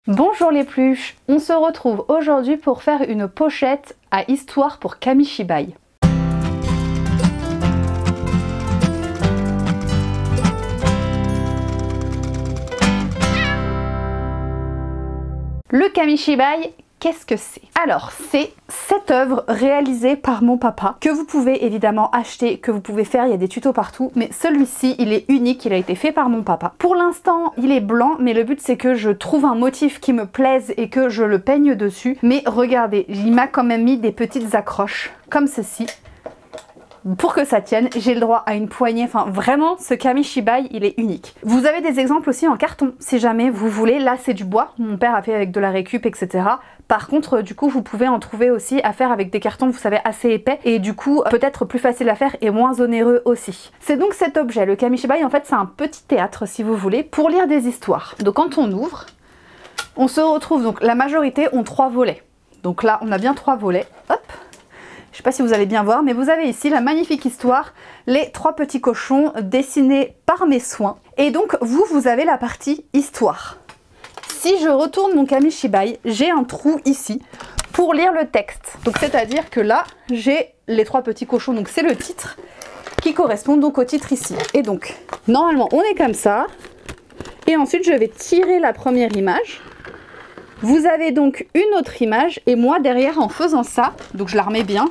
Bonjour les pluches, on se retrouve aujourd'hui pour faire une pochette à histoire pour Kamishibai. Le Kamishibai, qu'est-ce que c'est? Alors, c'est cette œuvre réalisée par mon papa, que vous pouvez évidemment acheter, que vous pouvez faire, il y a des tutos partout, mais celui-ci, il est unique, il a été fait par mon papa. Pour l'instant, il est blanc, mais le but c'est que je trouve un motif qui me plaise et que je le peigne dessus. Mais regardez, il m'a quand même mis des petites accroches, comme ceci. Pour que ça tienne, j'ai le droit à une poignée, enfin vraiment ce Kamishibai il est unique. Vous avez des exemples aussi en carton si jamais vous voulez, là c'est du bois, mon père a fait avec de la récup etc. Par contre du coup vous pouvez en trouver aussi à faire avec des cartons vous savez assez épais et du coup peut-être plus facile à faire et moins onéreux aussi. C'est donc cet objet, le Kamishibai en fait c'est un petit théâtre si vous voulez pour lire des histoires. Donc quand on ouvre, on se retrouve donc la majorité ont 3 volets. Donc là on a bien 3 volets, hop. Je ne sais pas si vous allez bien voir, mais vous avez ici la magnifique histoire, les 3 petits cochons dessinés par mes soins. Et donc vous avez la partie histoire. Si je retourne mon Kamishibai, j'ai un trou ici pour lire le texte. Donc c'est-à-dire que là, j'ai les 3 petits cochons, donc c'est le titre, qui correspond donc au titre ici. Et donc, normalement, on est comme ça. Et ensuite, je vais tirer la première image. Vous avez donc une autre image et moi derrière en faisant ça, donc je la remets bien,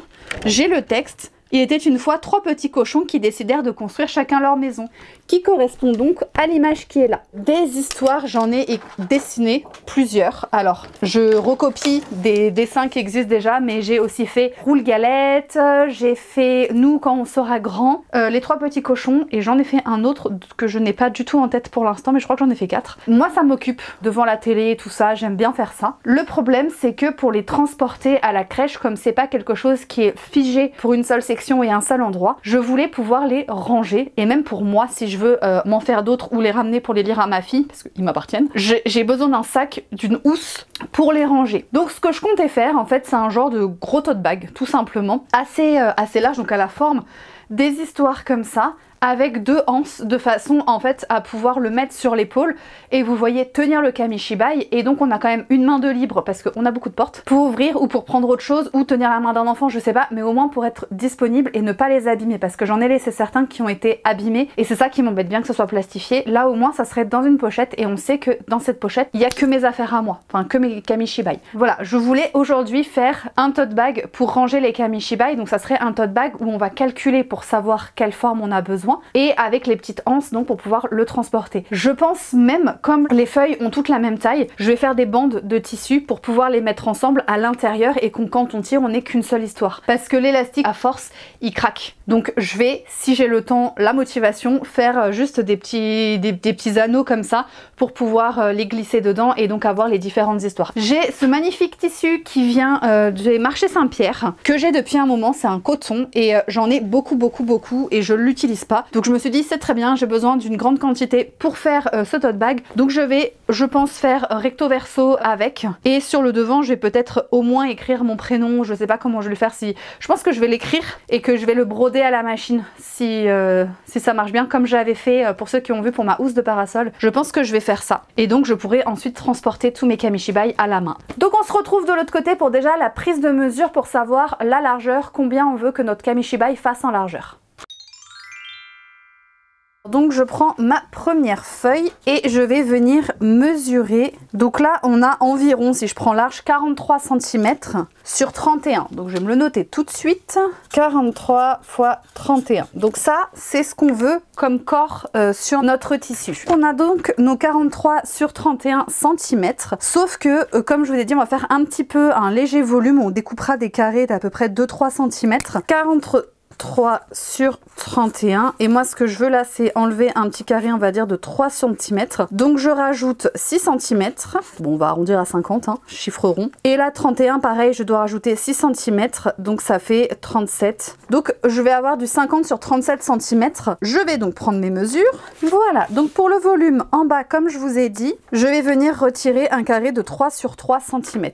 j'ai le texte. Il était une fois 3 petits cochons qui décidèrent de construire chacun leur maison, qui correspond donc à l'image qui est là. Des histoires, j'en ai dessiné plusieurs. Alors, je recopie des dessins qui existent déjà, mais j'ai aussi fait Roule-Galette, j'ai fait Nous quand on sera grand, les 3 petits cochons, et j'en ai fait un autre que je n'ai pas du tout en tête pour l'instant, mais je crois que j'en ai fait 4. Moi, ça m'occupe devant la télé et tout ça, j'aime bien faire ça. Le problème, c'est que pour les transporter à la crèche, comme c'est pas quelque chose qui est figé pour une seule section, et un seul endroit, je voulais pouvoir les ranger et même pour moi si je veux m'en faire d'autres ou les ramener pour les lire à ma fille parce qu'ils m'appartiennent, j'ai besoin d'un sac, d'une housse pour les ranger. Donc ce que je comptais faire en fait c'est un genre de gros tote bag tout simplement, assez large donc à la forme des histoires comme ça avec 2 anses de façon en fait à pouvoir le mettre sur l'épaule et vous voyez tenir le Kamishibai et donc on a quand même une main de libre parce qu'on a beaucoup de portes pour ouvrir ou pour prendre autre chose ou tenir la main d'un enfant je sais pas mais au moins pour être disponible et ne pas les abîmer parce que j'en ai laissé certains qui ont été abîmés et c'est ça qui m'embête bien que ce soit plastifié. Là au moins ça serait dans une pochette et on sait que dans cette pochette il n'y a que mes affaires à moi, enfin que mes Kamishibai. Voilà, je voulais aujourd'hui faire un tote bag pour ranger les Kamishibai donc ça serait un tote bag où on va calculer pour savoir quelle forme on a besoin et avec les petites anses donc pour pouvoir le transporter. Je pense même comme les feuilles ont toutes la même taille, je vais faire des bandes de tissu pour pouvoir les mettre ensemble à l'intérieur et quand on tire on n'ait qu'une seule histoire. Parce que l'élastique à force il craque. Donc je vais, si j'ai le temps, la motivation, faire juste des petits anneaux comme ça pour pouvoir les glisser dedans et donc avoir les différentes histoires. J'ai ce magnifique tissu qui vient du marché Saint-Pierre que j'ai depuis un moment, c'est un coton et j'en ai beaucoup et je l'utilise pas. Donc je me suis dit c'est très bien, j'ai besoin d'une grande quantité pour faire ce tote bag. Donc je vais, je pense, faire recto verso avec. Et sur le devant, je vais peut-être au moins écrire mon prénom. Je sais pas comment je vais le faire. Si je pense que je vais l'écrire et que je vais le broder à la machine si ça marche bien, comme j'avais fait pour ceux qui ont vu pour ma housse de parasol. Je pense que je vais faire ça. Et donc je pourrai ensuite transporter tous mes Kamishibai à la main. Donc on se retrouve de l'autre côté pour déjà la prise de mesure pour savoir la largeur, combien on veut que notre Kamishibai fasse en largeur. Donc je prends ma première feuille et je vais venir mesurer. Donc là on a environ, si je prends large, 43 cm sur 31. Donc je vais me le noter tout de suite. 43 x 31. Donc ça c'est ce qu'on veut comme corps sur notre tissu. On a donc nos 43 sur 31 cm. Sauf que comme je vous ai dit on va faire un petit peu un léger volume. On découpera des carrés d'à peu près 2-3 cm. 43 sur 31 et moi ce que je veux là c'est enlever un petit carré on va dire de 3 cm donc je rajoute 6 cm, bon on va arrondir à 50 hein, chiffre rond, et là 31 pareil je dois rajouter 6 cm donc ça fait 37, donc je vais avoir du 50 sur 37 cm. Je vais donc prendre mes mesures, voilà, donc pour le volume en bas comme je vous ai dit je vais venir retirer un carré de 3 sur 3 cm.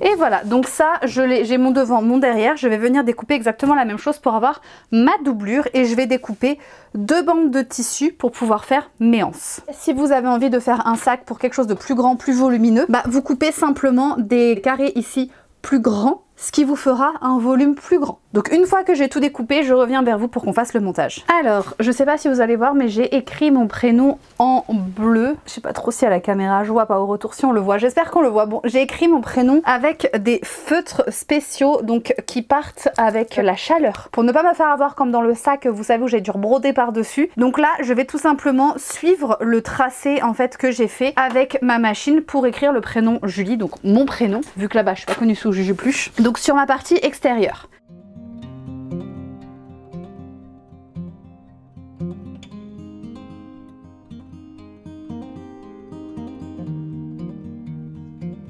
Et voilà, donc ça, j'ai mon devant, mon derrière. Je vais venir découper exactement la même chose pour avoir ma doublure et je vais découper 2 bandes de tissu pour pouvoir faire mes anses. Si vous avez envie de faire un sac pour quelque chose de plus grand, plus volumineux, bah vous coupez simplement des carrés ici plus grands, ce qui vous fera un volume plus grand. Donc une fois que j'ai tout découpé, je reviens vers vous pour qu'on fasse le montage. Alors, je sais pas si vous allez voir, mais j'ai écrit mon prénom en bleu. Je sais pas trop si à la caméra je vois, pas au retour si on le voit. J'espère qu'on le voit. Bon, j'ai écrit mon prénom avec des feutres spéciaux, donc qui partent avec la chaleur. Pour ne pas me faire avoir comme dans le sac, vous savez, où j'ai dû broder par-dessus. Donc là, je vais tout simplement suivre le tracé en fait que j'ai fait avec ma machine pour écrire le prénom Julie, donc mon prénom, vu que là-bas je suis pas connue sous Juju Pluche. Donc sur ma partie extérieure.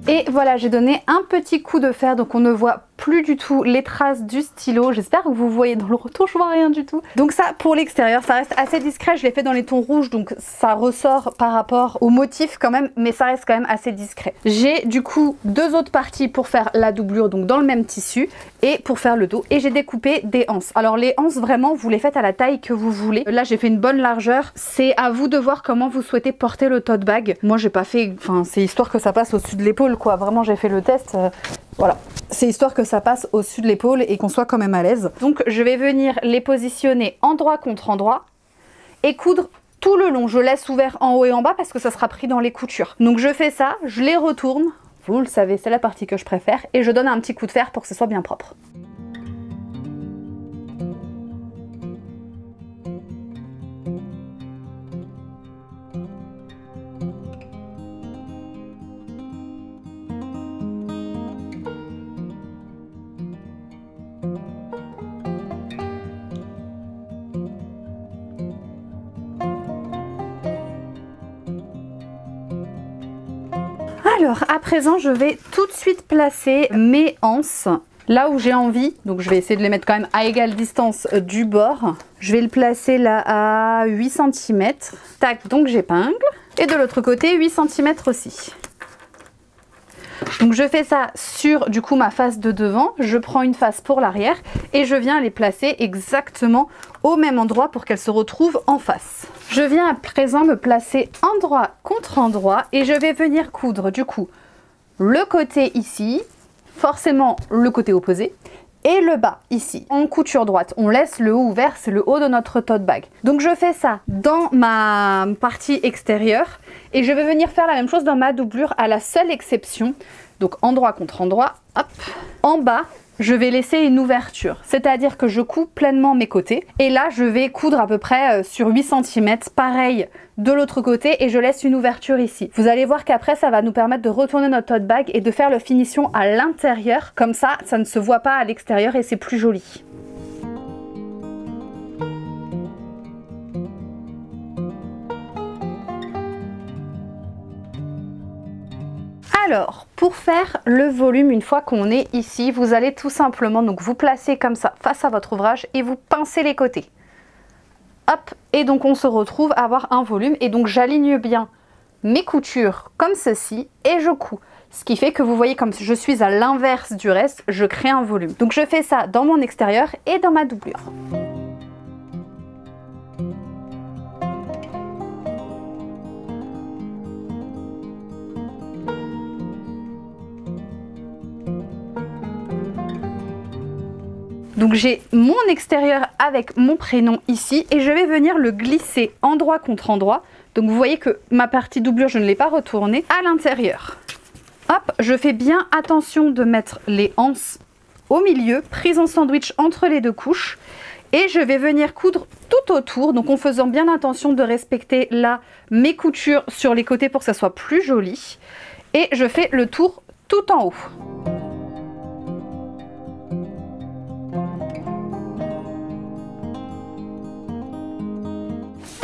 Et voilà, j'ai donné un petit coup de fer, donc on ne voit plus du tout les traces du stylo. J'espère que vous voyez dans le retour, je vois rien du tout. Donc ça, pour l'extérieur, ça reste assez discret. Je l'ai fait dans les tons rouges, donc ça ressort par rapport au motif quand même, mais ça reste quand même assez discret. J'ai du coup 2 autres parties pour faire la doublure, donc dans le même tissu, et pour faire le dos. Et j'ai découpé des anses. Alors les anses, vraiment, vous les faites à la taille que vous voulez. Là, j'ai fait une bonne largeur. C'est à vous de voir comment vous souhaitez porter le tote bag. Moi, j'ai pas fait... Enfin, c'est histoire que ça passe au-dessus de l'épaule, quoi. Vraiment, j'ai fait le test. Voilà, c'est histoire que ça passe au-dessus de l'épaule et qu'on soit quand même à l'aise. Donc je vais venir les positionner endroit contre endroit et coudre tout le long. Je laisse ouvert en haut et en bas parce que ça sera pris dans les coutures. Donc je fais ça, je les retourne, vous le savez, c'est la partie que je préfère, et je donne un petit coup de fer pour que ce soit bien propre. Alors à présent je vais tout de suite placer mes anses là où j'ai envie, donc je vais essayer de les mettre quand même à égale distance du bord. Je vais le placer là à 8 cm, tac, donc j'épingle, et de l'autre côté 8 cm aussi. Donc je fais ça sur du coup ma face de devant, je prends une face pour l'arrière et je viens les placer exactement au même endroit pour qu'elles se retrouvent en face. Je viens à présent me placer endroit contre endroit et je vais venir coudre du coup le côté ici, forcément le côté opposé, et le bas ici. En couture droite, on laisse le haut ouvert, c'est le haut de notre tote bag. Donc je fais ça dans ma partie extérieure et je vais venir faire la même chose dans ma doublure à la seule exception, donc endroit contre endroit, hop, en bas, je vais laisser une ouverture, c'est-à-dire que je couds pleinement mes côtés et là je vais coudre à peu près sur 8 cm, pareil de l'autre côté, et je laisse une ouverture ici. Vous allez voir qu'après ça va nous permettre de retourner notre tote bag et de faire le finition à l'intérieur, comme ça, ça ne se voit pas à l'extérieur et c'est plus joli. Alors, pour faire le volume, une fois qu'on est ici, vous allez tout simplement donc vous placer comme ça face à votre ouvrage et vous pincez les côtés. Hop, et donc on se retrouve à avoir un volume et donc j'aligne bien mes coutures comme ceci et je couds. Ce qui fait que vous voyez, comme je suis à l'inverse du reste, je crée un volume. Donc je fais ça dans mon extérieur et dans ma doublure. Donc j'ai mon extérieur avec mon prénom ici et je vais venir le glisser endroit contre endroit. Donc vous voyez que ma partie doublure, je ne l'ai pas retournée à l'intérieur. Hop, je fais bien attention de mettre les anses au milieu, prise en sandwich entre les deux couches. Et je vais venir coudre tout autour, donc en faisant bien attention de respecter là mes coutures sur les côtés pour que ça soit plus joli. Et je fais le tour tout en haut.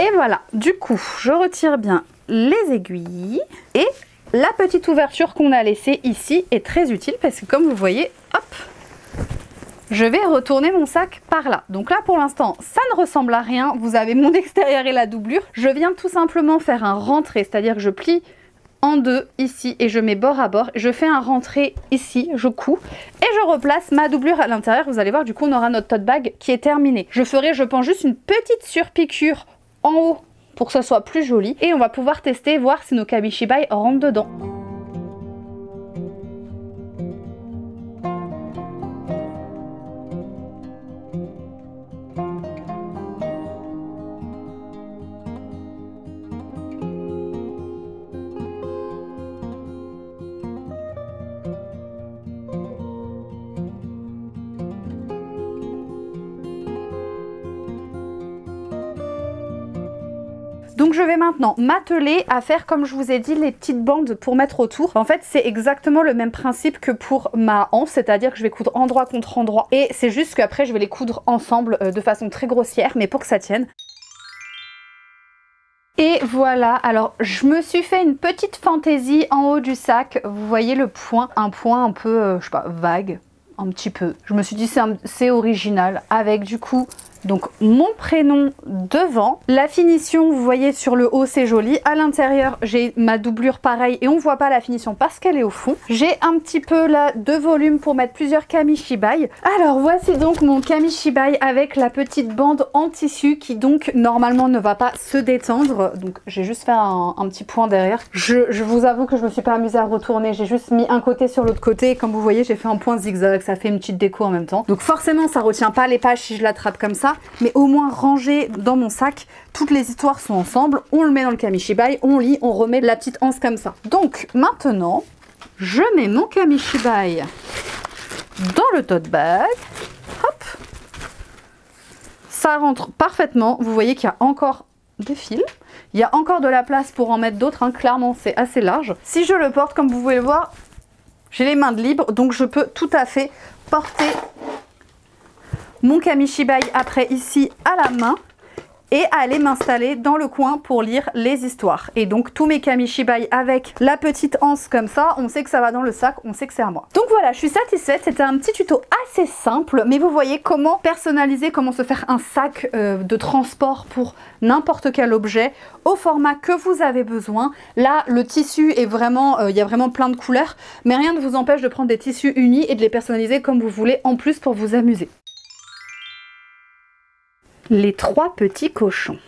Et voilà, du coup, je retire bien les aiguilles et la petite ouverture qu'on a laissée ici est très utile parce que comme vous voyez, hop, je vais retourner mon sac par là. Donc là, pour l'instant, ça ne ressemble à rien. Vous avez mon extérieur et la doublure. Je viens tout simplement faire un rentré, c'est-à-dire que je plie en deux ici et je mets bord à bord. Je fais un rentré ici, je couds et je replace ma doublure à l'intérieur. Vous allez voir, du coup, on aura notre tote bag qui est terminée. Je ferai, je pense, juste une petite surpiqûre en haut pour que ça soit plus joli. Et on va pouvoir tester, voir si nos Kamishibai rentrent dedans. Donc je vais maintenant m'atteler à faire, comme je vous ai dit, les petites bandes pour mettre autour. En fait, c'est exactement le même principe que pour ma hanche, c'est-à-dire que je vais coudre endroit contre endroit. Et c'est juste qu'après, je vais les coudre ensemble de façon très grossière, mais pour que ça tienne. Et voilà, alors je me suis fait une petite fantaisie en haut du sac. Vous voyez le point, un point un peu, je sais pas, vague, un petit peu. Je me suis dit c'est original, avec du coup... Donc mon prénom devant, la finition vous voyez sur le haut c'est joli, à l'intérieur j'ai ma doublure pareil et on voit pas la finition parce qu'elle est au fond. J'ai un petit peu là de volume pour mettre plusieurs Kamishibai. Alors voici donc mon Kamishibai avec la petite bande en tissu qui donc normalement ne va pas se détendre. Donc j'ai juste fait un petit point derrière. Je vous avoue que je me suis pas amusée à retourner, j'ai juste mis un côté sur l'autre côté et comme vous voyez j'ai fait un point zigzag, ça fait une petite déco en même temps. Donc forcément ça retient pas les pages si je l'attrape comme ça. Mais au moins rangé dans mon sac, toutes les histoires sont ensemble, on le met dans le Kamishibai, on lit, on remet la petite anse comme ça. Donc maintenant, je mets mon Kamishibai dans le tote bag, hop, ça rentre parfaitement, vous voyez qu'il y a encore des fils, il y a encore de la place pour en mettre d'autres, hein. Clairement c'est assez large. Si je le porte, comme vous pouvez le voir, j'ai les mains de libre, donc je peux tout à fait porter mon Kamishibai après ici à la main et aller m'installer dans le coin pour lire les histoires. Et donc tous mes Kamishibai avec la petite anse comme ça, on sait que ça va dans le sac, on sait que c'est à moi. Donc voilà, je suis satisfaite, c'était un petit tuto assez simple, mais vous voyez comment personnaliser, comment se faire un sac de transport pour n'importe quel objet au format que vous avez besoin. Là, le tissu est vraiment, il y a vraiment plein de couleurs, mais rien ne vous empêche de prendre des tissus unis et de les personnaliser comme vous voulez en plus pour vous amuser. Les trois petits cochons.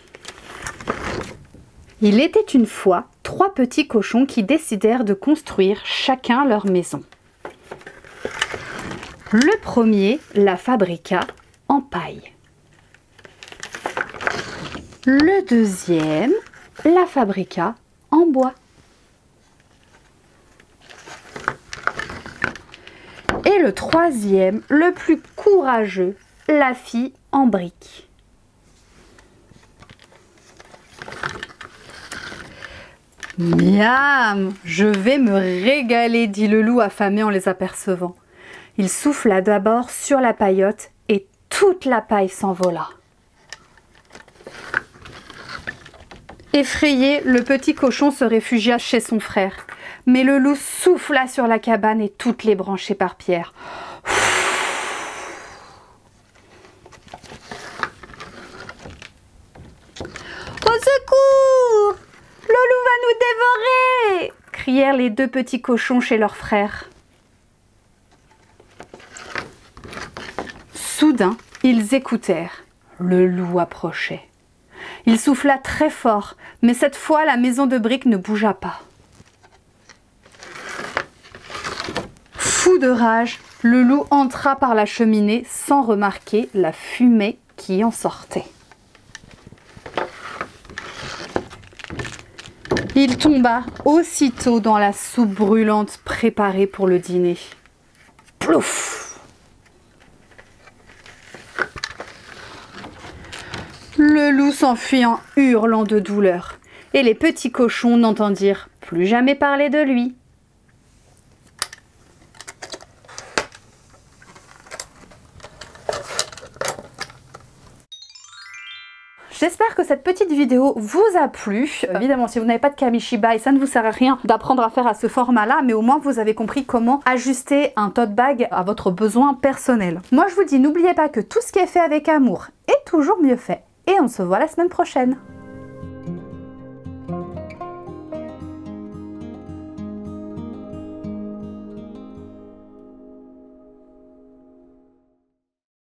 Il était une fois trois petits cochons qui décidèrent de construire chacun leur maison. Le premier la fabriqua en paille. Le deuxième la fabriqua en bois. Et le troisième, le plus courageux, la fit en briques. Miam! Je vais me régaler, dit le loup affamé en les apercevant. Il souffla d'abord sur la paillote et toute la paille s'envola. Effrayé, le petit cochon se réfugia chez son frère. Mais le loup souffla sur la cabane et toutes les branches s'éparpillèrent. Au secours! Le loup va nous dévorer! Crièrent les deux petits cochons chez leur frère. Soudain, ils écoutèrent. Le loup approchait. Il souffla très fort, mais cette fois, la maison de briques ne bougea pas. Fou de rage, le loup entra par la cheminée sans remarquer la fumée qui en sortait. Il tomba aussitôt dans la soupe brûlante préparée pour le dîner. Plouf! Le loup s'enfuit en hurlant de douleur, et les petits cochons n'entendirent plus jamais parler de lui. J'espère que cette petite vidéo vous a plu. Évidemment, si vous n'avez pas de Kamishibai, ça ne vous sert à rien d'apprendre à faire à ce format-là, mais au moins vous avez compris comment ajuster un tote bag à votre besoin personnel. Moi, je vous dis, n'oubliez pas que tout ce qui est fait avec amour est toujours mieux fait. Et on se voit la semaine prochaine.